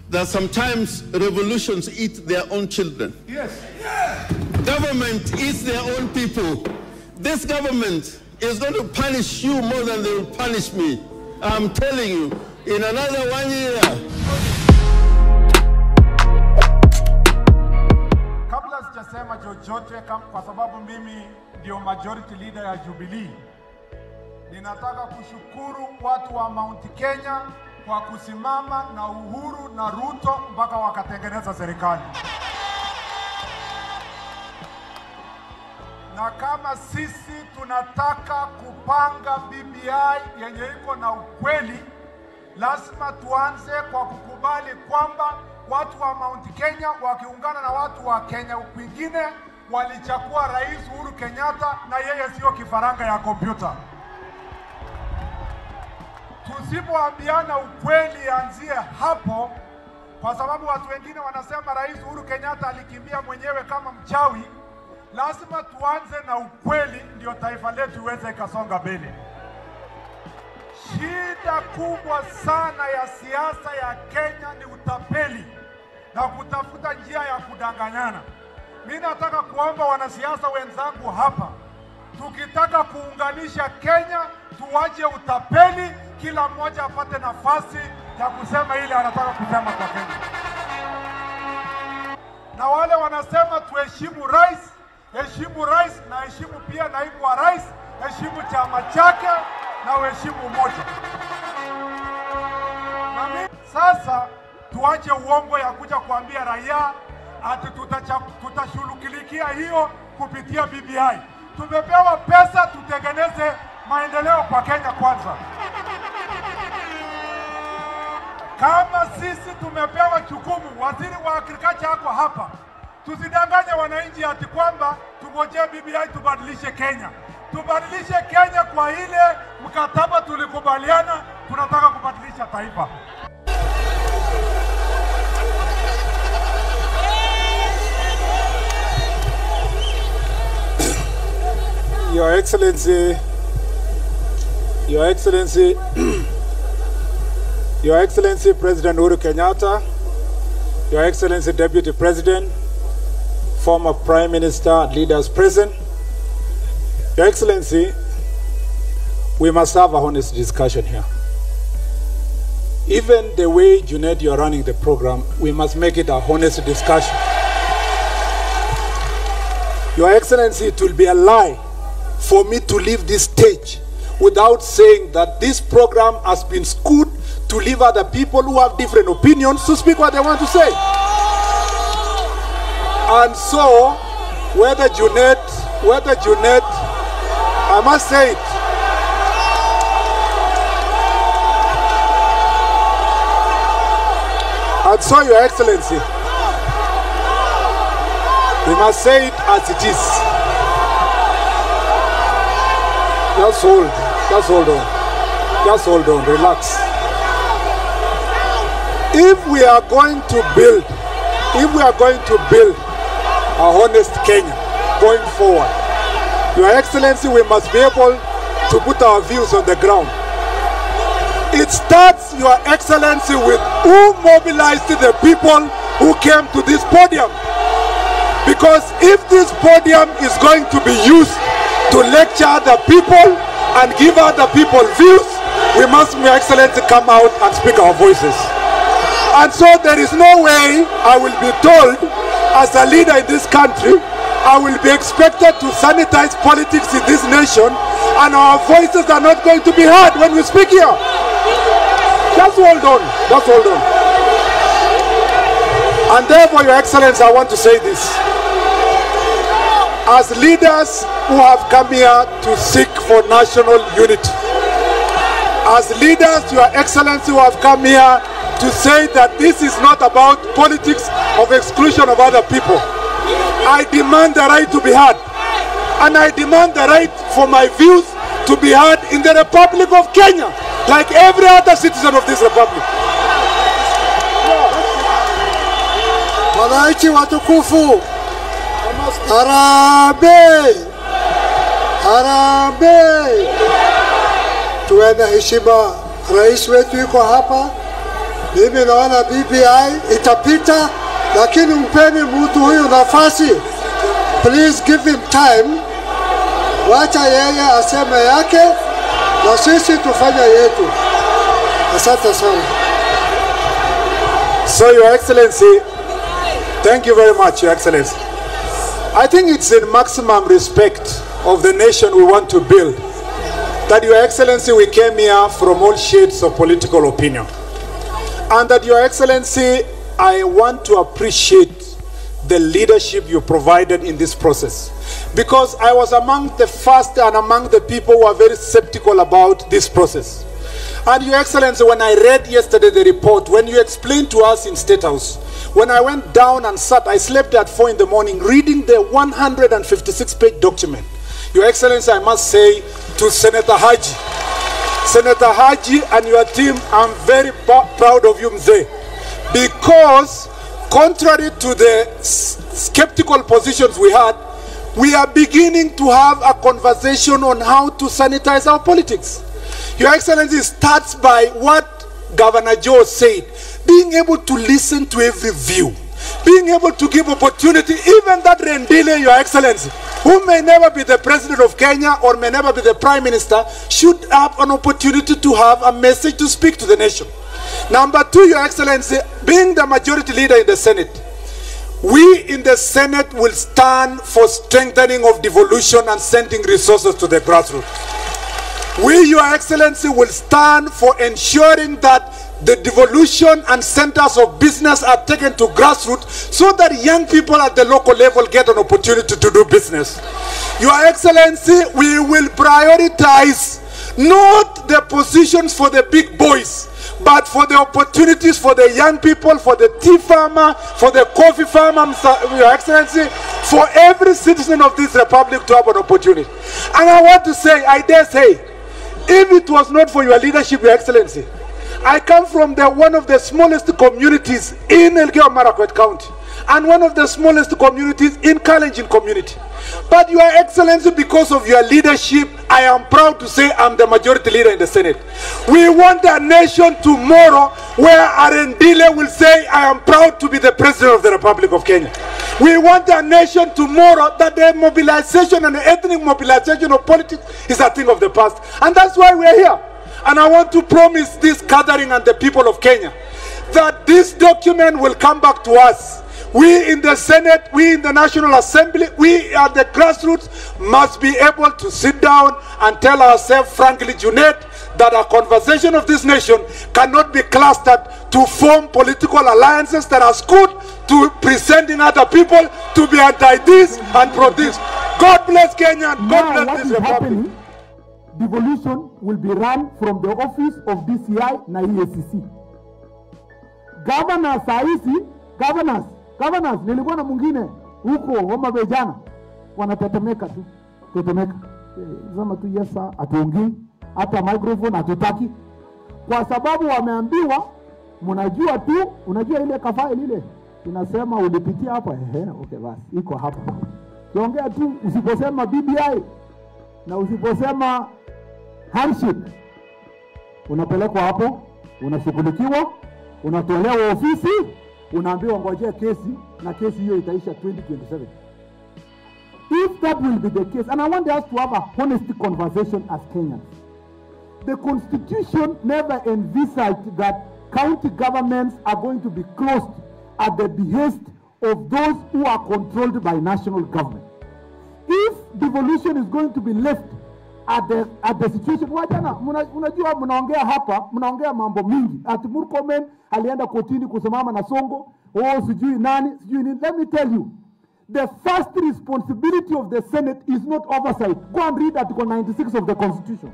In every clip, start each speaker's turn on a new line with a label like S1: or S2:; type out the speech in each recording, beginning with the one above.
S1: that sometimes revolutions eat their own children.
S2: Yes.
S1: Government eats their own people. This government is going to punish you more than they will punish me. I'm telling you, in another 1 year.
S2: Kabla sijasema chochote kwa sababu mimi ndio majority leader ya Jubilee, ninataka kushukuru watu wa Mount Kenya kwa kusimama na Uhuru na Ruto mpaka wakatengeneza serikali. Na kama sisi tunataka kupanga BBI yenye iko na ukweli, lazima tuanze kwa kukubali kwamba watu wa Mount Kenya wakiungana na watu wa Kenya kwingine walichagua Rais Uhuru Kenyatta, na yeye sio kifaranga ya kompyuta. Tusipoambiana ukweli anzie hapo, kwa sababu watu wengine wanasema Rais Uhuru Kenyatta alikimbia mwenyewe kama mchawi. Lazima tuanze na ukweli ndio taifa letu iweze ikasonga mbele. Shida kubwa sana ya siasa ya Kenya ni utapeli na kutafuta njia ya kudanganyana. Mimi nataka kuomba wanasiasa wenzangu hapa, tukitaka kuunganisha Kenya, tuwache utapeli, kila mmoja apate nafasi ya kusema ile anataka kusema kwa Kenya. Na wale wanasema tuheshimu rais, heshimu rais na heshimu pia naibu wa rais, heshimu chama chake na uheshimu umoja. Na mimi sasa tuache uongo ya kuja kuambia raia ati tutashughulikia hiyo kupitia BBI. Tumepewa pesa tutengeneze maendeleo kwa Kenya kwanza. Kama sisi tumepewa jukumu, waziri wa agriculture yako hapa, tusidanganye wananchi ati kwamba tungojee BBI tubadilishe Kenya. Tubadilishe Kenya kwa ile mkataba tulikubaliana, tunataka kubadilisha taifa.
S3: Your Excellency, Your Excellency President Uhuru Kenyatta, Your Excellency Deputy President, former Prime Minister, leaders present, Your Excellency, we must have a honest discussion here. Even the way, Junet, you are running the program, we must make it a honest discussion. Your Excellency, it will be a lie for me to leave this stage without saying that this program has been skewed to leave other people who have different opinions to speak what they want to say. And so, whether Junet, I must say it. And so, Your Excellency, we must say it as it is. Just hold on, relax. If we are going to build a honest Kenya going forward, Your Excellency, we must be able to put our views on the ground. It starts, Your Excellency, with who mobilized the people who came to this podium. Because if this podium is going to be used to lecture other people and give other people views, we must, Your Excellency, come out and speak our voices. And so there is no way I will be told, as a leader in this country, I will be expected to sanitize politics in this nation, and our voices are not going to be heard when we speak here. Just hold on. And therefore, Your Excellency, I want to say this. As leaders who have come here to seek for national unity, as leaders, Your Excellency, who have come here to say that this is not about politics of exclusion of other people, I demand the right to be heard. And I demand the right for my views to be heard in the Republic of Kenya, like every other citizen of this republic.
S4: Wananchi watukufu, Harambee! Harambee! Tuwe na heshima, rais wetu yuko hapa,
S3: Mimi naona BBI itapita, lakini mpeni mtu huyu nafasi. Please give him time. Wacha yeye aseme yake na sisi tufanye yetu. Asante sana.
S2: So, Your Excellency, thank you very much, Your Excellency. I think it's in maximum respect of the nation we want to build that, Your Excellency, we came here from all shades of political opinion. And that, Your Excellency, I want to appreciate the leadership you provided in this process. Because I was among the first and among the people who are very skeptical about this process. And Your Excellency, when I read yesterday the report, when you explained to us in State House, when I went down and sat, I slept at 4 in the morning reading the 156-page document. Your Excellency, I must say to Senator Haji, Senator Haji and your team, I'm very proud of you, Mzee. Because contrary to the skeptical positions we had, we are beginning to have a conversation on how to sanitize our politics. Your Excellency, starts by what Governor Joe said, being able to listen to every view, being able to give opportunity, even that Rendile, Your Excellency, who may never be the President of Kenya or may never be the Prime Minister, should have an opportunity to have a message to speak to the nation. Number 2, Your Excellency, being the majority leader in the Senate, we in the Senate will stand for strengthening of devolution and sending resources to the grassroots. We, Your Excellency, will stand for ensuring that the devolution and centers of business are taken to grassroots so that young people at the local level get an opportunity to do business. Your Excellency, we will prioritize not the positions for the big boys, but for the opportunities for the young people, for the tea farmer, for the coffee farmer, Your Excellency, for every citizen of this republic to have an opportunity. And I want to say, I dare say, if it was not for your leadership, Your Excellency, I come from one of the smallest communities in Elgeyo Marakwet County and one of the smallest communities in Kalenjin community. But Your Excellency, because of your leadership, I am proud to say I'm the majority leader in the Senate. We want a nation tomorrow where Arendile will say, I am proud to be the President of the Republic of Kenya. We want a nation tomorrow that the mobilization and the ethnic mobilization of politics is a thing of the past. And that's why we're here. And I want to promise this gathering and the people of Kenya that this document will come back to us. We in the Senate, we in the National Assembly, we at the grassroots must be able to sit down and tell ourselves frankly, Junet, that a conversation of this nation cannot be clustered to form political alliances that are good to presenting other people to be anti-this and pro-this. God bless Kenya and God bless this republic.
S4: Devolution will be run from the office of DCI na EACC. Governors sahizi, governors nilikuwa na mwingine huko Homa Bay jana wanatetemeka tu, tetemeka. Zama tu yesa atuongei hata microphone hatutaki kwa sababu wameambiwa mnajua tu, unajua ile kafaili ile inasema ulipitia hapa, okay basi iko hapa. Kiongea tu, usiposema BBI na usiposema handshake unapelekwa hapo, unashughulikiwa, unatolewa ofisi, unaambiwa ngojea kesi na kesi hiyo itaisha 2027. If that will be the case, and I want us to have a honest conversation as Kenyans. The Constitution never envisaged that county governments are going to be closed at the behest of those who are controlled by national government. If devolution is going to be left at the situation, wajana, unajua mnaongea hapa, mnaongea mambo mingi. Ati Murkomen alienda kotini kusimama na Songo, sijui nani, sijui nini. Let me tell you, the first responsibility of the Senate is not oversight. Go and read Article 96 of the Constitution.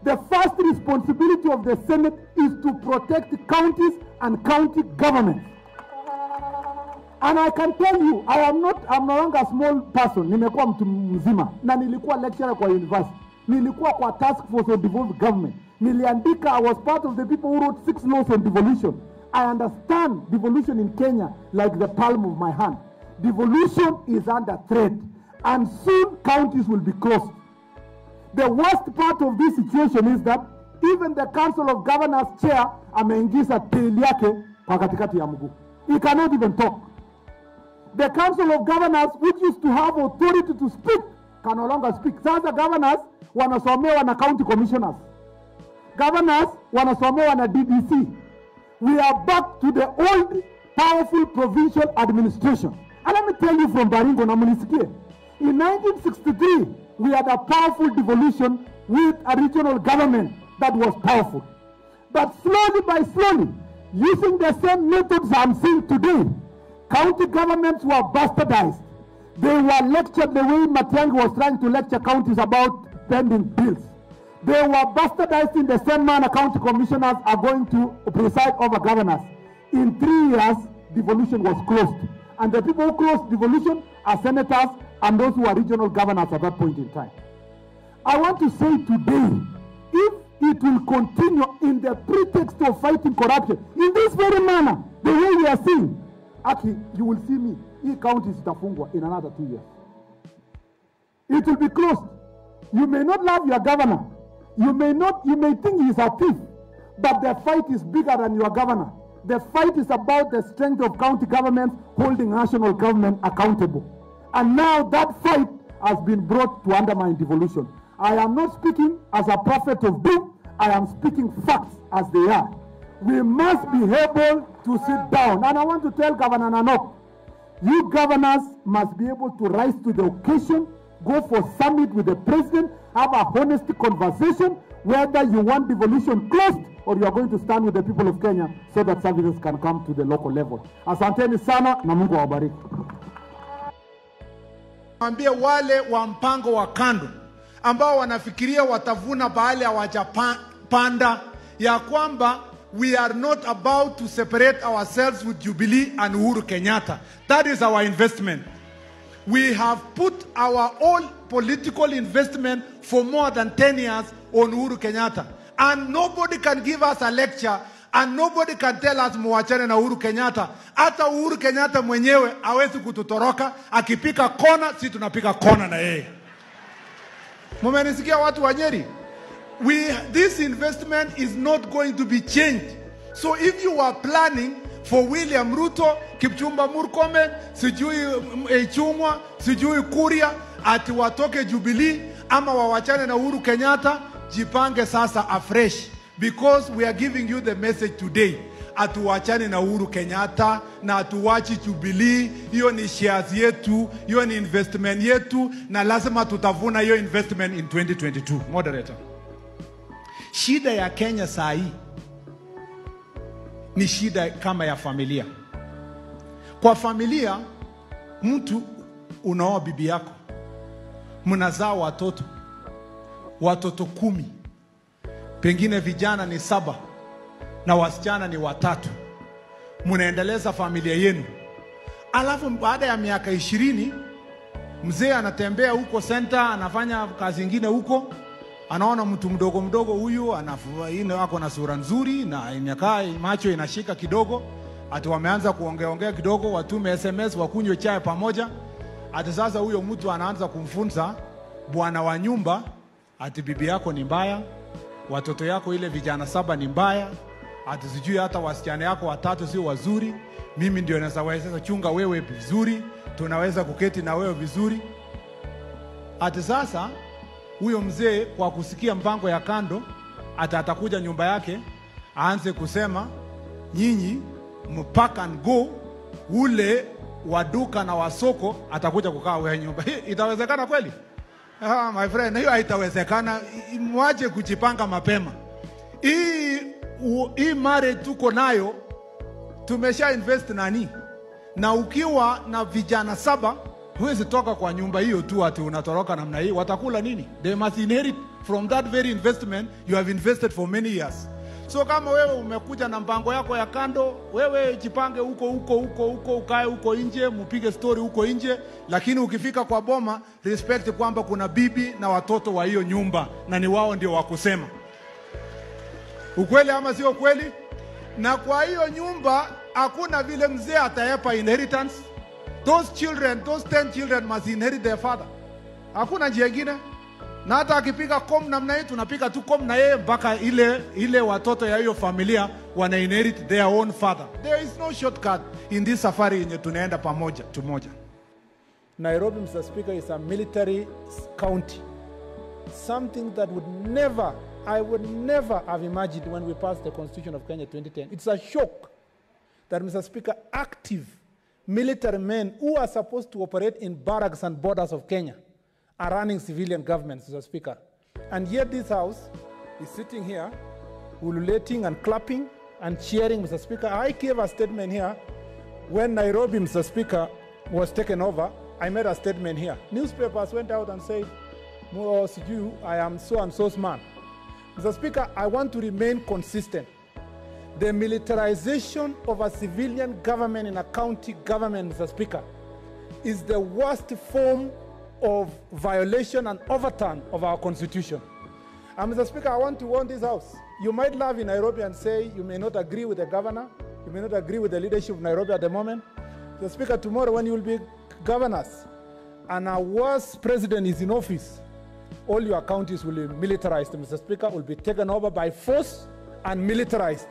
S4: The first responsibility of the Senate is to protect counties and county governments. And I can tell you, I'm no longer a small person. Nimekuwa mtu mzima na nilikuwa lecturer kwa university. Nilikuwa kwa task force on devolved government. Niliandika, I was part of the people who wrote 6 laws on devolution. I understand devolution in Kenya like the palm of my hand. Devolution is under threat and soon counties will be closed. The worst part of this situation is that even the Council of Governors chair ameingiza tail yake kwa katikati ya mguu. He cannot even talk. The Council of Governors, which used to have authority to speak, can no longer speak. Sasa governors wanasomewa na county commissioners. Governors wanasomewa na DDC. We are back to the old powerful provincial administration. And let me tell you from Baringo na munisikie. In 1963, we had a powerful devolution with a regional government that was powerful. But slowly by slowly, using the same methods I'm seeing today, county governments were bastardized. They were lectured the way Matiang'i was trying to lecture counties about pending bills. They were bastardized in the same manner county commissioners are going to preside over governors. In 3 years, devolution was closed. And the people who closed devolution are senators and those who are regional governors at that point in time. I want to say today, if it will continue in the pretext of fighting corruption, in this very manner, the way we are seeing, actually, you will see me, hii county zitafungwa in another 2 years. It will be closed. You may not love your governor. You may think he's a thief, but the fight is bigger than your governor. The fight is about the strength of county governments holding national government accountable. And now that fight has been brought to undermine devolution. I am not speaking as a prophet of doom. I am speaking facts as they are. We must be able to sit down. And I want to tell Governor Nanok, you governors must be able to rise to the occasion, go for summit with the president, have a honest conversation, whether you want devolution closed or you are going to stand with the people of Kenya so that services can come to the local level. Asanteni sana na Mungu awabariki.
S2: Ambie wale wa mpango wa kando ambao wanafikiria watavuna baale hawajapanda ya kwamba we are not about to separate ourselves with Jubilee and Uhuru Kenyatta. That is our investment. We have put our own political investment for more than 10 years on Uhuru Kenyatta. And nobody can give us a lecture and nobody can tell us muachane na Uhuru Kenyatta. Hata Uhuru Kenyatta mwenyewe hawezi kututoroka, akipika kona, si tunapika kona na yeye. Mumenisikia watu wa Nyeri? This investment is not going to be changed. So if you are planning for William Ruto, Kipchumba Murkomen, sijui Ichung'wa, sijui Kuria, ati watoke Jubilee ama wawachane na Uhuru Kenyatta, jipange sasa afresh. Because we are giving you the message today. Atuwachane na Uhuru Kenyatta na atuwachi Jubilee. Hiyo ni shares yetu, hiyo ni investment yetu, na lazima tutavuna hiyo investment in 2022. Moderator. Shida ya Kenya saa hii ni shida kama ya familia. Kwa familia, mtu unaoa bibi yako, mnazaa watoto 10, pengine vijana ni 7 na wasichana ni 3. Mnaendeleza familia yenu. Alafu baada ya miaka 20, mzee anatembea huko center, anafanya kazi nyingine huko, anaona mtu mdogo mdogo huyu anafua ako na sura nzuri na inakaa macho inashika kidogo, ati wameanza kuongea kidogo, watume SMS, wakunywe chai pamoja. Ati sasa huyo mtu anaanza kumfunza bwana wa nyumba ati bibi yako ni mbaya, watoto yako ile vijana 7 ni mbaya, ati sijui hata wasichana yako 3 sio wazuri, mimi ndio naweza chunga wewe vizuri, tunaweza kuketi na wewe vizuri. Ati sasa huyo mzee kwa kusikia mpango ya kando atakuja nyumba yake aanze kusema nyinyi mpaka and go, ule waduka na wasoko atakuja kukaa wewe nyumba. Itawezekana kweli? My friend, hiyo haitawezekana. Mwache kujipanga mapema. Hii marriage tuko nayo tumesha invest nani? Na ukiwa na vijana 7 huwezi toka kwa nyumba hiyo tu ati unatoroka namna hii. Watakula nini? They must inherit from that very investment you have invested for many years. So kama wewe umekuja na mpango yako ya kando, wewe jipange huko ukae huko nje, mpige story huko nje, lakini ukifika kwa boma respect kwamba kuna bibi na watoto wa hiyo nyumba na ni wao ndio wakusema. Ukweli ama sio kweli? Na kwa hiyo nyumba hakuna vile mzee ataepa inheritance. Those 10 children must inherit their father. Hakuna njia nyingine. Na hata akipiga kom namna hii tunapiga tu kom na yeye mpaka ile watoto ya hiyo familia wana inherit their own father. There is no shortcut in this safari yenye tunaenda pamoja tumoja.
S5: Nairobi, Mr. Speaker, is a military county. Something that I would never have imagined when we passed the Constitution of Kenya 2010. It's a shock that, Mr. Speaker, active military men who are supposed to operate in barracks and borders of Kenya are running civilian governments, Mr. Speaker. And yet this House is sitting here, ululating and clapping and cheering, Mr. Speaker. I gave a statement here when Nairobi, Mr. Speaker, was taken over. I made a statement here. Newspapers went out and said, I am so-and-so's man. Mr. Speaker, I want to remain consistent. The militarization of a civilian government in a county government, Mr. Speaker, is the worst form of violation and overturn of our Constitution. And Mr. Speaker, I want to warn this House. You might laugh in Nairobi and say you may not agree with the governor, you may not agree with the leadership of Nairobi at the moment. Mr. Speaker, tomorrow when you will be governors and our worst president is in office, all your counties will be militarized, Mr. Speaker, will be taken over by force and militarized.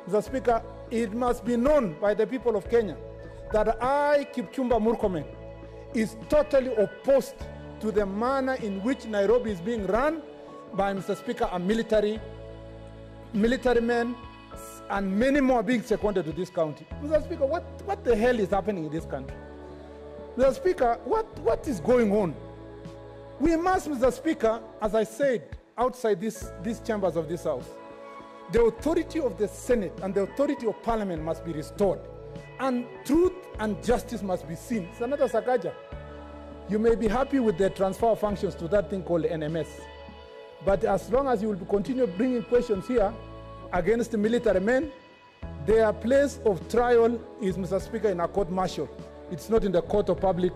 S5: Mr. Speaker, it must be known by the people of Kenya that I, Kipchumba Murkomen, is totally opposed to the manner in which Nairobi is being run by, Mr. Speaker, a military men, and many more being seconded to this county. Mr. Speaker, what the hell is happening in this country? Mr. Speaker, what is going on? We must, Mr. Speaker, as I said, outside these chambers of this House, the authority of the Senate and the authority of Parliament must be restored. And truth and justice must be seen. Senator Sakaja, you may be happy with the transfer of functions to that thing called NMS. But as long as you will continue bringing questions here against the military men, their place of trial is, Mr. Speaker, in a court martial. It's not in the court of public,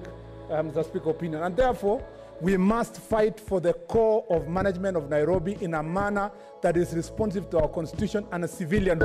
S5: Mr. Speaker, opinion. And therefore, we must fight for the core of management of Nairobi in a manner that is responsive to our Constitution and a civilian.